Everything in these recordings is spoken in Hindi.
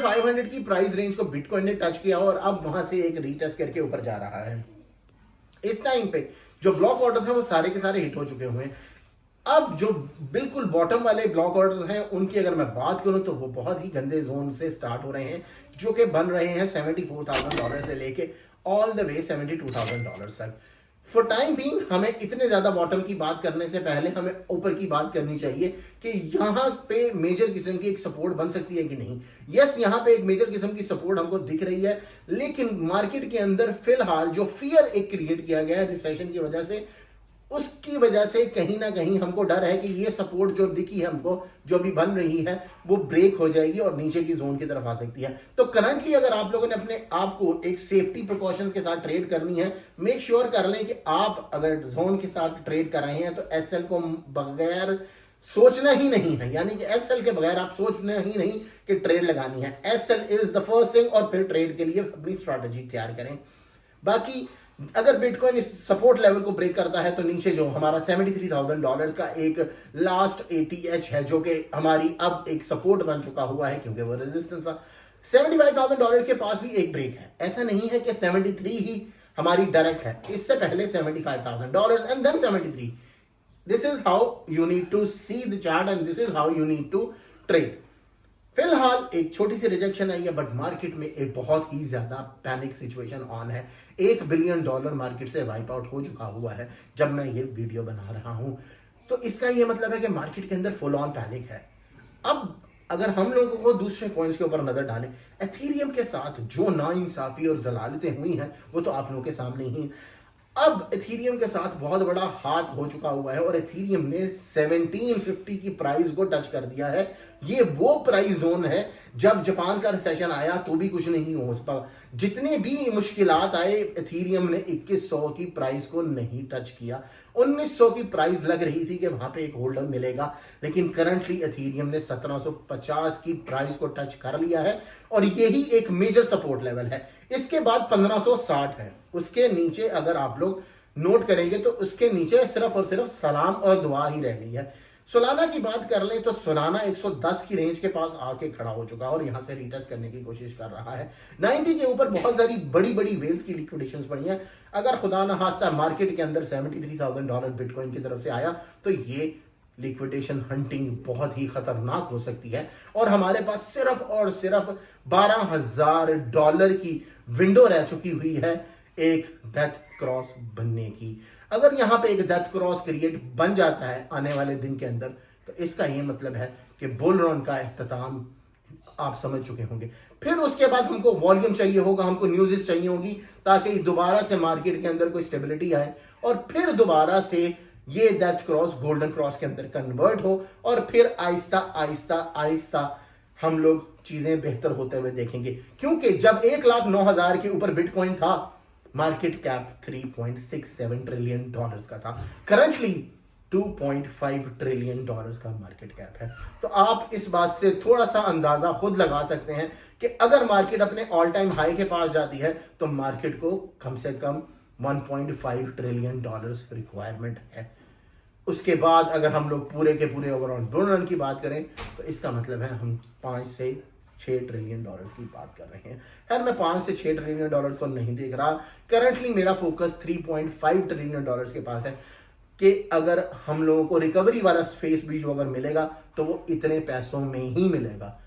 $12,500 की प्राइस रेंज को बिटकॉइन ने टच किया और अब वहां से एक रीटेस्ट करके ऊपर जा रहा है। इस टाइम पे जो ब्लॉक ऑर्डर्स हैं वो सारे के सारे हिट हो चुके हुए हैं। अब जो बिल्कुल बॉटम वाले ब्लॉक ऑर्डर्स हैं उनकी अगर मैं बात करूं तो वो बहुत ही गंदे जोन से स्टार्ट हो रहे हैं, जो कि बन रहे हैं $74,000 से लेके ऑल द वे $72,000 तक। फॉर टाइम बीइंग हमें इतने ज्यादा बॉटम की बात करने से पहले हमें ऊपर की बात करनी चाहिए कि यहाँ पे मेजर किस्म की एक सपोर्ट बन सकती है कि नहीं। यस, यहाँ पे एक मेजर किस्म की सपोर्ट हमको दिख रही है, लेकिन मार्केट के अंदर फिलहाल जो फियर एक क्रिएट किया गया है रिसेशन की वजह से, उसकी वजह से कहीं ना कहीं हमको डर है कि ये सपोर्ट जो दिखी है हमको, जो भी बन रही है, वो ब्रेक हो जाएगी और नीचे की जोन की तरफ आ सकती है। तो करंटली अगर आप लोगों ने अपने आप को एक सेफ्टी प्रिकॉशंस के साथ ट्रेड करनी है, मेक श्योर कर लें कि आप अगर जोन के साथ ट्रेड कर रहे हैं तो एसएल को बगैर सोचना ही नहीं है, यानी कि एसएल के बगैर आप सोचना ही नहीं कि ट्रेड लगानी है। SL is the first thing और फिर ट्रेड के लिए अपनी स्ट्रैटेजी तैयार करें। बाकी अगर बिटकॉइन इस सपोर्ट लेवल को ब्रेक करता है तो नीचे जो हमारा $73,000 का एक लास्ट एटीएच है, जो कि हमारी अब एक सपोर्ट बन चुका हुआ है क्योंकि वो रेजिस्टेंस था। $75,000 के पास भी एक ब्रेक है, ऐसा नहीं है कि 73 ही हमारी डायरेक्ट है, इससे पहले $75,000 and then 73। This is how you need to see the chart and this is how you need to trade. फिलहाल एक छोटी सी रिजेक्शन आई है, बट मार्केट में एक बहुत ही ज्यादा पैनिक सिचुएशन ऑन है। $1 बिलियन मार्केट से वाइप आउट हो चुका हुआ है जब मैं ये वीडियो बना रहा हूं। तो इसका ये मतलब है कि मार्केट के अंदर फुल ऑन पैनिक है। अब अगर हम लोगों को दूसरे कॉइन्स के ऊपर नजर डालें, एथेरियम के साथ जो नाइंसाफी और जलालतें हुई हैं वो तो आप लोगों के सामने ही। अब एथेरियम के साथ बहुत बड़ा हाथ हो चुका हुआ है और एथेरियम ने 1750 की प्राइस को टच कर दिया है। ये वो प्राइस जोन है जब जापान का रिसेशन आया तो भी कुछ नहीं हो पाया। जितने भी मुश्किलात आए, एथेरियम ने 2100 की प्राइस को नहीं टच किया। 1900 की प्राइस लग रही थी कि वहां पे एक होल्डर मिलेगा, लेकिन करंटली एथेरियम ने 1750 की प्राइस को टच कर लिया है और यही एक मेजर सपोर्ट लेवल है। इसके बाद 1560 है, उसके नीचे अगर आप लोग नोट करेंगे तो उसके नीचे सिर्फ और सिर्फ सलाम और दुआ ही रह गई है। सोलाना की बात कर लें तो सोलाना 110 की रेंज के पास आके खड़ा हो चुका है और यहां से रिटेस्ट करने की कोशिश कर रहा है। 90 के ऊपर बहुत सारी बड़ी बड़ी वेल्स की लिक्विडेशंस पड़ी हैं। अगर खुदा न खास्ता मार्केट के अंदर $73,000 बिटकॉइन की तरफ से आया तो ये लिक्विडेशन हंटिंग बहुत ही खतरनाक हो सकती है और हमारे पास सिर्फ और सिर्फ $12,000 की विंडो रह चुकी हुई है एक डेथ क्रॉस बनने की। अगर यहां पे एक डेथ क्रॉस क्रिएट बन जाता है आने वाले दिन के अंदर तो इसका यह मतलब है कि बुल रन का इख्तिताम आप समझ चुके होंगे। फिर उसके बाद हमको वॉल्यूम चाहिए होगा, हमको न्यूज़ चाहिए होगी ताकि दोबारा से मार्केट के अंदर कोई स्टेबिलिटी आए और फिर दोबारा से ये डेथ क्रॉस गोल्डन क्रॉस के अंदर कन्वर्ट हो और फिर आहिस्ता आहिस्ता आहिस्ता हम लोग चीजें बेहतर होते हुए देखेंगे। क्योंकि जब 1,09,000 के ऊपर बिटकॉइन था, मार्केट कैप $3.67 ट्रिलियन का था। करंटली $2.5 ट्रिलियन का मार्केट कैप है। तो आप इस बात से थोड़ा सा अंदाजा खुद लगा सकते हैं कि अगर मार्केट अपने ऑल टाइम हाई के पास जाती है तो मार्केट को कम से कम $1.5 ट्रिलियन रिक्वायरमेंट है। उसके बाद अगर हम लोग पूरे के पूरे ओवरऑल बुल रन की बात करें तो इसका मतलब है हम 5 से 6 ट्रिलियन डॉलर्स की बात कर रहे हैं। खैर मैं 5 से 6 ट्रिलियन डॉलर को नहीं देख रहा। करंटली मेरा फोकस $3.5 ट्रिलियन के पास है कि अगर हम लोगों को रिकवरी वाला फेस भी जो अगर मिलेगा तो वो इतने पैसों में ही मिलेगा।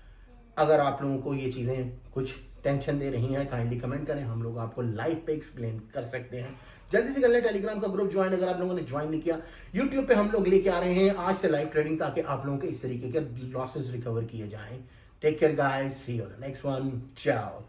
अगर आप लोगों को ये चीज़ें कुछ टेंशन दे रही हैं, काइंडली कमेंट करें, हम लोग आपको लाइव पे एक्सप्लेन कर सकते हैं। जल्दी से कर लें टेलीग्राम का ग्रुप ज्वाइन अगर आप लोगों ने ज्वाइन नहीं किया। यूट्यूब पे हम लोग लेके आ रहे हैं आज से लाइव ट्रेडिंग ताकि आप लोगों के इस तरीके के लॉसेस रिकवर किए जाएं। Take care guys, see you next one, चाओ।